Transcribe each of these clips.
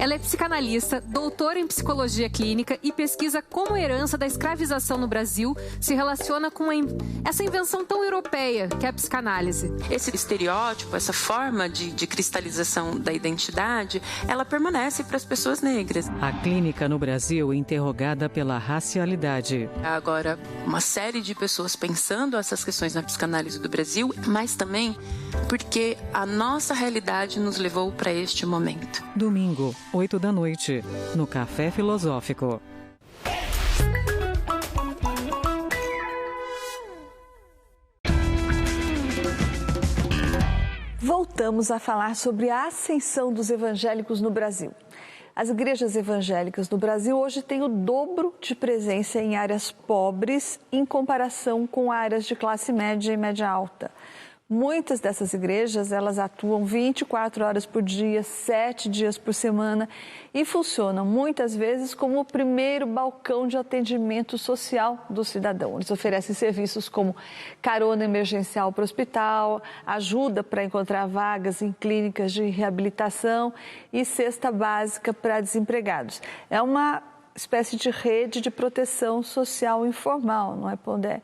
Ela é psicanalista, doutora em psicologia clínica e pesquisa como a herança da escravização no Brasil se relaciona com essa invenção tão europeia que é a psicanálise. Esse estereótipo, essa forma de cristalização da identidade, ela permanece para as pessoas negras. A clínica no Brasil interrogada pela racialidade. Agora, uma série de pessoas pensando essas questões na psicanálise do Brasil, mas também porque a nossa realidade nos levou para este momento. Domingo, 20h, no Café Filosófico. Voltamos a falar sobre a ascensão dos evangélicos no Brasil. As igrejas evangélicas no Brasil hoje têm o dobro de presença em áreas pobres em comparação com áreas de classe média e média alta. Muitas dessas igrejas, elas atuam 24 horas por dia, 7 dias por semana e funcionam muitas vezes como o primeiro balcão de atendimento social do cidadão. Eles oferecem serviços como carona emergencial para o hospital, ajuda para encontrar vagas em clínicas de reabilitação e cesta básica para desempregados. É uma espécie de rede de proteção social informal, não é, Pondé?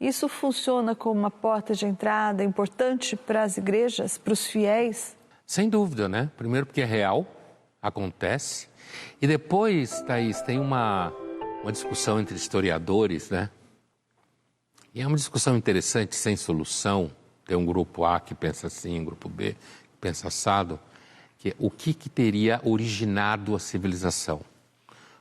Isso funciona como uma porta de entrada importante para as igrejas, para os fiéis? Sem dúvida, né? Primeiro porque é real, acontece. E depois, Thaís, tem uma discussão entre historiadores, né? E é uma discussão interessante, sem solução. Tem um grupo A que pensa assim, um grupo B que pensa assado. Que é o que teria originado a civilização?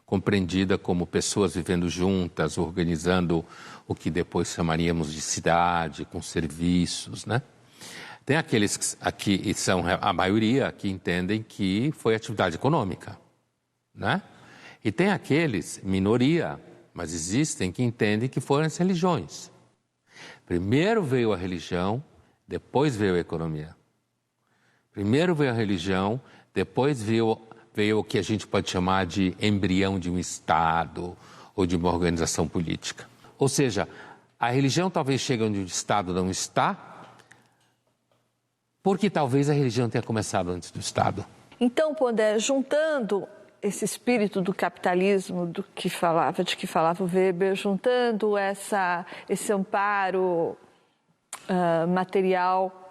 Compreendida como pessoas vivendo juntas, organizando o que depois chamaríamos de cidade, com serviços, né? Tem aqueles que aqui são a maioria que entendem que foi atividade econômica, né? E tem aqueles, minoria, mas existem, que entendem que foram as religiões. Primeiro veio a religião, depois veio a economia. Primeiro veio a religião, depois veio o que a gente pode chamar de embrião de um Estado ou de uma organização política. Ou seja, a religião talvez chegue onde o Estado não está, porque talvez a religião tenha começado antes do Estado. Então, Pondé, juntando esse espírito do capitalismo de que falava o Weber, juntando esse amparo material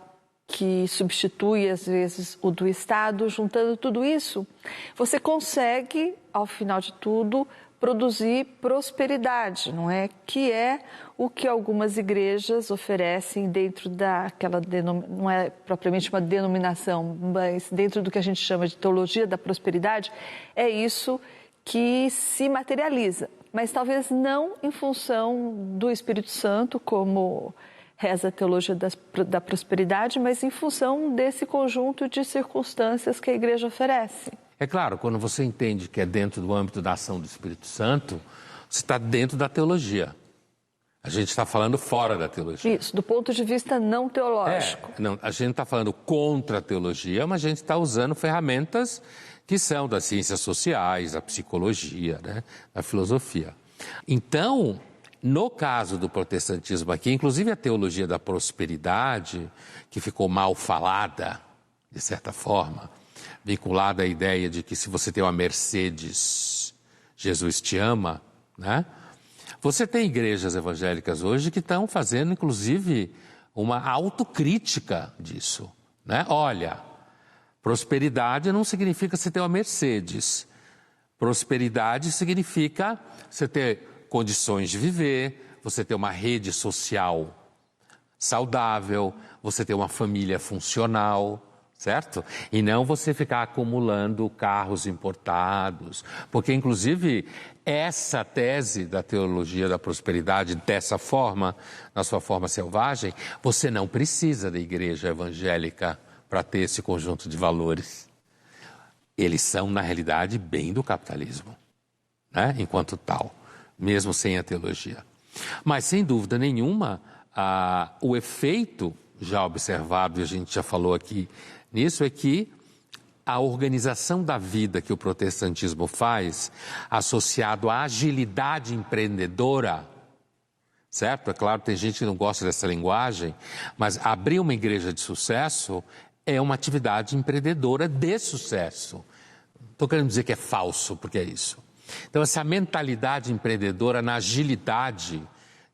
que substitui, às vezes, o do Estado, juntando tudo isso, você consegue, ao final de tudo, produzir prosperidade, não é? Que é o que algumas igrejas oferecem dentro daquela, não é propriamente uma denominação, mas dentro do que a gente chama de teologia da prosperidade, é isso que se materializa. Mas talvez não em função do Espírito Santo, como reza a teologia da prosperidade, mas em função desse conjunto de circunstâncias que a igreja oferece. É claro, quando você entende que é dentro do âmbito da ação do Espírito Santo, você está dentro da teologia. A gente está falando fora da teologia. Isso, do ponto de vista não teológico. Não, a gente está falando contra a teologia, mas a gente está usando ferramentas que são das ciências sociais, da psicologia, né, da filosofia. Então, no caso do protestantismo aqui, inclusive a teologia da prosperidade, que ficou mal falada, de certa forma, vinculada à ideia de que se você tem uma Mercedes, Jesus te ama, né? Você tem igrejas evangélicas hoje que estão fazendo, inclusive, uma autocrítica disso, né? Olha, prosperidade não significa você ter uma Mercedes. Prosperidade significa você ter condições de viver, você ter uma rede social saudável, você ter uma família funcional, certo? E não você ficar acumulando carros importados, porque inclusive essa tese da teologia da prosperidade, dessa forma, na sua forma selvagem, você não precisa da igreja evangélica para ter esse conjunto de valores. Eles são, na realidade, bem do capitalismo, né? Enquanto tal. Mesmo sem a teologia. Mas, sem dúvida nenhuma, o efeito já observado, e a gente já falou aqui nisso, é que a organização da vida que o protestantismo faz, associado à agilidade empreendedora, certo? É claro, tem gente que não gosta dessa linguagem, mas abrir uma igreja de sucesso é uma atividade empreendedora de sucesso. estou querendo dizer que é falso, porque é isso. Então, essa mentalidade empreendedora na agilidade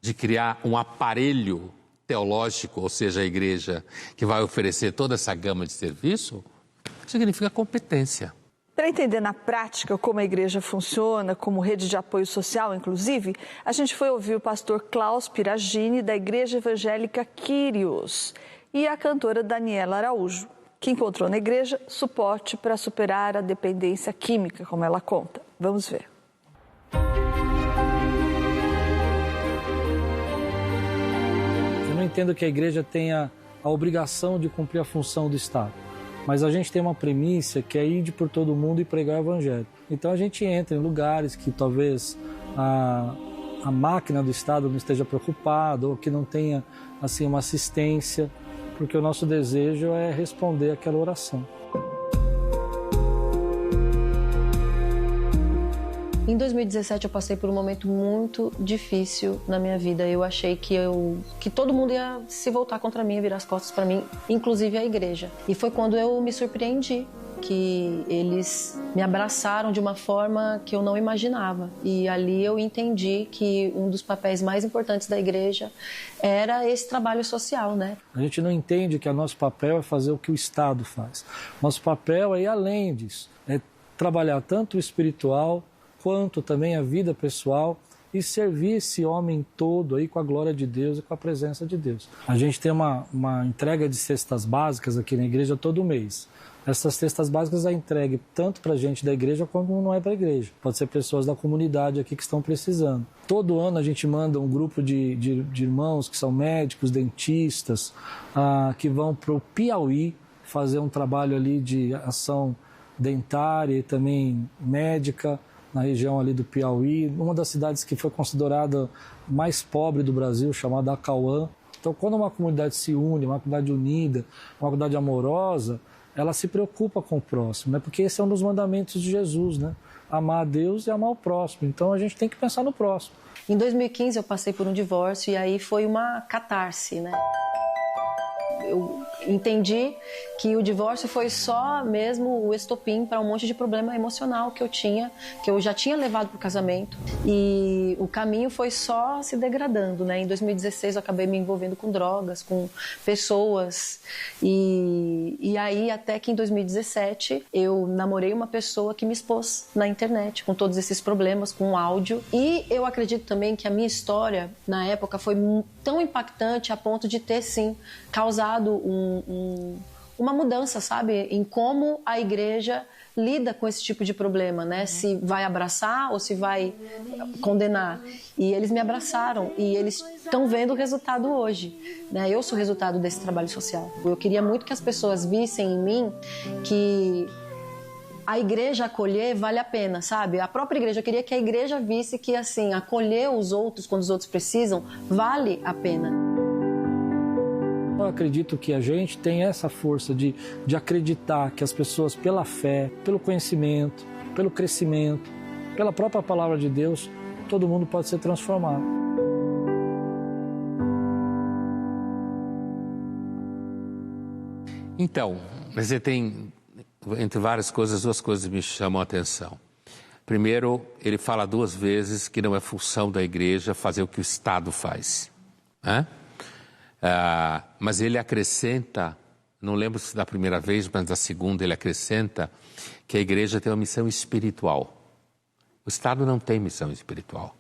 de criar um aparelho teológico, ou seja, a igreja, que vai oferecer toda essa gama de serviço, significa competência. Para entender na prática como a igreja funciona, como rede de apoio social, inclusive, a gente foi ouvir o pastor Klaus Piragini, da Igreja Evangélica Kyrios, e a cantora Daniela Araújo, que encontrou na igreja suporte para superar a dependência química, como ela conta. Vamos ver. Eu não entendo que a igreja tenha a obrigação de cumprir a função do Estado. Mas a gente tem uma premissa que é ir por todo mundo e pregar o evangelho. Então a gente entra em lugares que talvez a máquina do Estado não esteja preocupada ou que não tenha assim, uma assistência, porque o nosso desejo é responder aquela oração. Em 2017 eu passei por um momento muito difícil na minha vida. Eu achei que todo mundo ia se voltar contra mim, virar as costas para mim, inclusive a igreja. E foi quando eu me surpreendi, que eles me abraçaram de uma forma que eu não imaginava. E ali eu entendi que um dos papéis mais importantes da igreja era esse trabalho social, né? A gente não entende que o nosso papel é fazer o que o Estado faz. Nosso papel é ir além disso, é trabalhar tanto o espiritual quanto também a vida pessoal e servir esse homem todo aí com a glória de Deus e com a presença de Deus. A gente tem uma entrega de cestas básicas aqui na igreja todo mês. Essas cestas básicas é entregue tanto para gente da igreja como não é para a igreja. Pode ser pessoas da comunidade aqui que estão precisando. Todo ano a gente manda um grupo de irmãos que são médicos, dentistas, que vão para o Piauí fazer um trabalho ali de ação dentária e também médica, na região ali do Piauí, uma das cidades que foi considerada mais pobre do Brasil, chamada Acauã. Então, quando uma comunidade se une, uma comunidade unida, uma comunidade amorosa, ela se preocupa com o próximo, né? Porque esse é um dos mandamentos de Jesus, né? Amar a Deus e amar o próximo. Então, a gente tem que pensar no próximo. Em 2015, eu passei por um divórcio e aí foi uma catarse, né? Eu entendi que o divórcio foi só mesmo o estopim para um monte de problema emocional que eu tinha, que eu já tinha levado para o casamento, e o caminho foi só se degradando, né? Em 2016 eu acabei me envolvendo com drogas, com pessoas, e aí até que em 2017 eu namorei uma pessoa que me expôs na internet com todos esses problemas, com áudio, e eu acredito também que a minha história na época foi tão impactante a ponto de ter sim causado uma mudança, sabe, em como a igreja lida com esse tipo de problema, né? Se vai abraçar ou se vai condenar. E eles me abraçaram e eles estão vendo o resultado hoje, né? Eu sou o resultado desse trabalho social. Eu queria muito que as pessoas vissem em mim que a igreja acolher vale a pena, sabe? A própria igreja, eu queria que a igreja visse que, assim, acolher os outros quando os outros precisam vale a pena. Eu acredito que a gente tem essa força de acreditar que as pessoas, pela fé, pelo conhecimento, pelo crescimento, pela própria palavra de Deus, todo mundo pode ser transformado. Então, você tem, entre várias coisas, duas coisas me chamam a atenção. Primeiro, ele fala duas vezes que não é função da igreja fazer o que o Estado faz, né? Mas ele acrescenta, não lembro se da primeira vez, mas da segunda ele acrescenta que a igreja tem uma missão espiritual. O Estado não tem missão espiritual.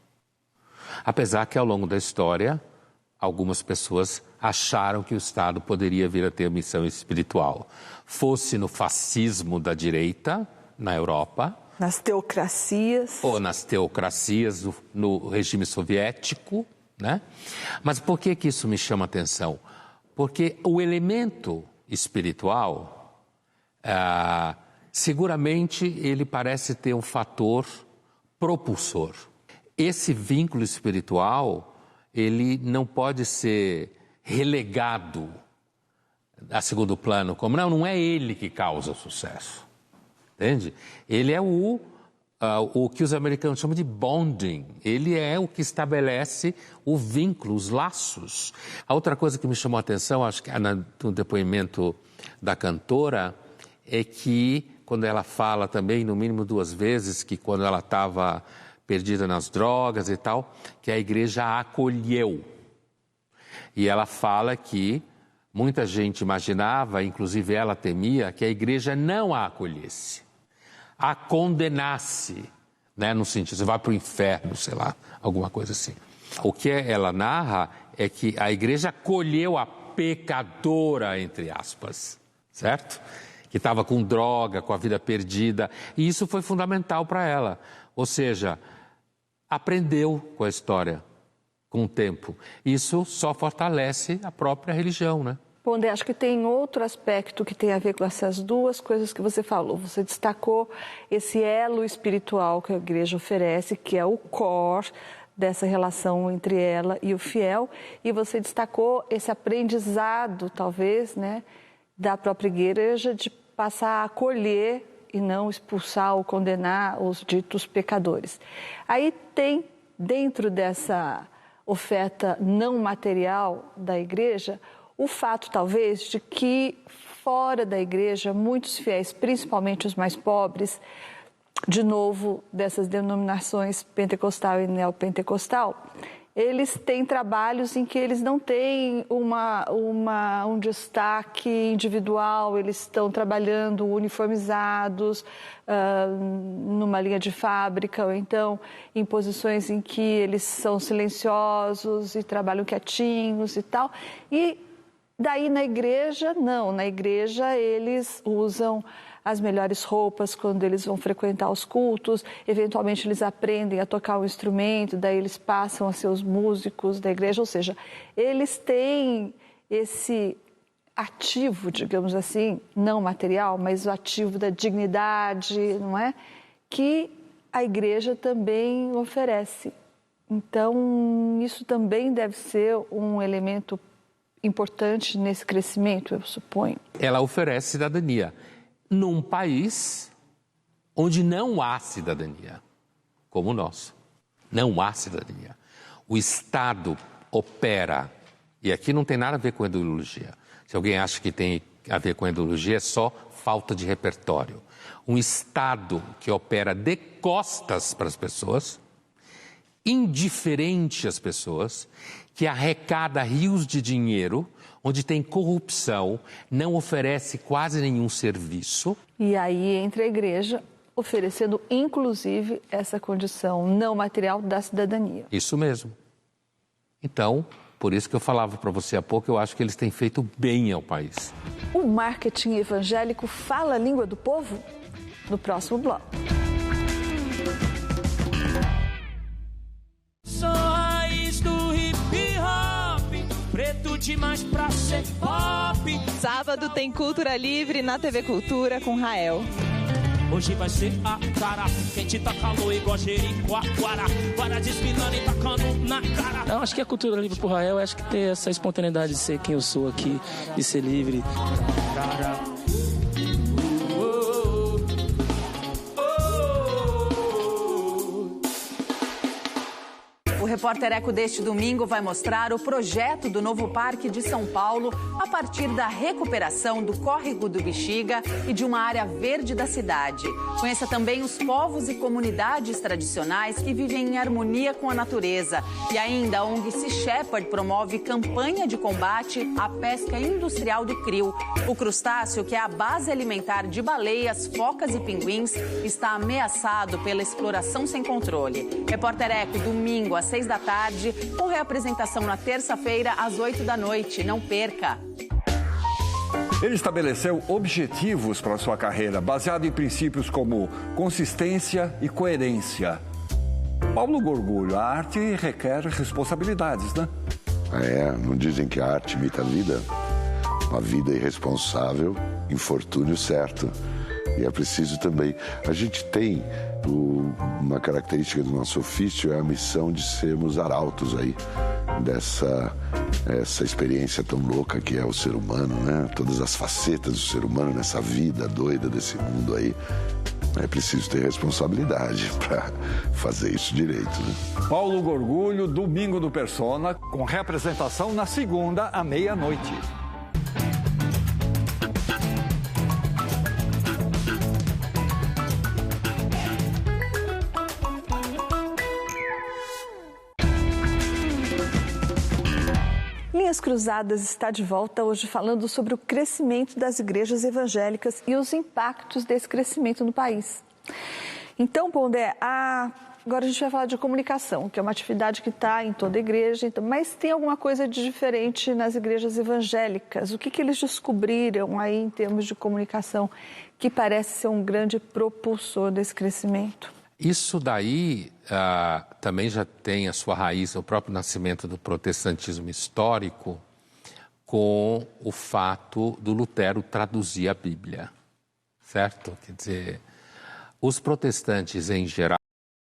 Apesar que ao longo da história, algumas pessoas acharam que o Estado poderia vir a ter missão espiritual. Fosse no fascismo da direita, na Europa. Nas teocracias. Ou nas teocracias no regime soviético. Né? Mas por que isso me chama a atenção? Porque o elemento espiritual, seguramente ele parece ter um fator propulsor. Esse vínculo espiritual, ele não pode ser relegado a segundo plano, como não é ele que causa o sucesso, entende? Ele é o que os americanos chamam de bonding. Ele é o que estabelece o vínculo, os laços. A outra coisa que me chamou a atenção, acho que no depoimento da cantora, é que quando ela fala também, no mínimo 2 vezes, que quando ela estava perdida nas drogas e tal, que a igreja a acolheu. E ela fala que muita gente imaginava, inclusive ela temia, que a igreja não a acolhesse, a condenasse, né, no sentido, você vai para o inferno, sei lá, alguma coisa assim. O que ela narra é que a igreja acolheu a pecadora, entre aspas, certo? Que estava com droga, com a vida perdida, e isso foi fundamental para ela. Ou seja, aprendeu com a história, com o tempo. Isso só fortalece a própria religião, né? Bom, Dé, acho que tem outro aspecto que tem a ver com essas duas coisas que você falou. Você destacou esse elo espiritual que a igreja oferece, que é o core dessa relação entre ela e o fiel, e você destacou esse aprendizado, talvez, né, da própria igreja de passar a acolher e não expulsar ou condenar os ditos pecadores. Aí tem, dentro dessa oferta não material da igreja, o fato, talvez, de que fora da igreja, muitos fiéis, principalmente os mais pobres, de novo, dessas denominações pentecostal e neopentecostal, eles têm trabalhos em que eles não têm um destaque individual, eles estão trabalhando uniformizados numa linha de fábrica, ou então em posições em que eles são silenciosos e trabalham quietinhos e tal. E daí na igreja, não, na igreja eles usam as melhores roupas quando eles vão frequentar os cultos, eventualmente eles aprendem a tocar um instrumento, daí eles passam a ser os músicos da igreja, ou seja, eles têm esse ativo, digamos assim, não material, mas o ativo da dignidade, não é? Que a igreja também oferece. Então, isso também deve ser um elemento importante nesse crescimento, eu suponho. Ela oferece cidadania num país onde não há cidadania, como o nosso. Não há cidadania. O Estado opera, e aqui não tem nada a ver com ideologia. Se alguém acha que tem a ver com ideologia, é só falta de repertório. Um Estado que opera de costas para as pessoas, indiferente às pessoas, que arrecada rios de dinheiro, onde tem corrupção, não oferece quase nenhum serviço. E aí entra a igreja oferecendo, inclusive, essa condição não material da cidadania. Isso mesmo. Então, por isso que eu falava para você há pouco, eu acho que eles têm feito bem ao país. O marketing evangélico fala a língua do povo? No próximo bloco. Preto demais pra ser pop. Sábado tem Cultura Livre na TV Cultura com Rael. Hoje vai ser a cara, quente tá calor igual Jericoacoara. Para desfilando e tacando na cara. Eu acho que a Cultura Livre pro Rael, acho que ter essa espontaneidade de ser quem eu sou aqui, de ser livre. O Repórter Eco deste domingo vai mostrar o projeto do novo Parque de São Paulo a partir da recuperação do Córrego do Bexiga e de uma área verde da cidade. Conheça também os povos e comunidades tradicionais que vivem em harmonia com a natureza. E ainda a ONG Sea Shepherd promove campanha de combate à pesca industrial do krill. O crustáceo, que é a base alimentar de baleias, focas e pinguins, está ameaçado pela exploração sem controle. Repórter Eco, domingo às 6 da tarde, com reapresentação na terça-feira às 8 da noite. Não perca! Ele estabeleceu objetivos para sua carreira, baseado em princípios como consistência e coerência. Paulo Gorgulho, a arte requer responsabilidades, né? Não dizem que a arte imita a vida? Uma vida irresponsável, infortúnio certo. E é preciso também... A gente tem uma característica do nosso ofício, é a missão de sermos arautos aí essa experiência tão louca que é o ser humano, né? Todas as facetas do ser humano nessa vida doida desse mundo aí. É preciso ter responsabilidade para fazer isso direito, né? Paulo Gorgulho, domingo do Persona, com reapresentação na segunda à meia-noite. Linhas Cruzadas está de volta hoje falando sobre o crescimento das igrejas evangélicas e os impactos desse crescimento no país. Então, Pondé, agora a gente vai falar de comunicação, que é uma atividade que está em toda a igreja, mas tem alguma coisa de diferente nas igrejas evangélicas? O que eles descobriram aí em termos de comunicação que parece ser um grande propulsor desse crescimento? Isso daí também já tem a sua raiz, o próprio nascimento do protestantismo histórico, com o fato do Lutero traduzir a Bíblia, certo? Quer dizer, os protestantes em geral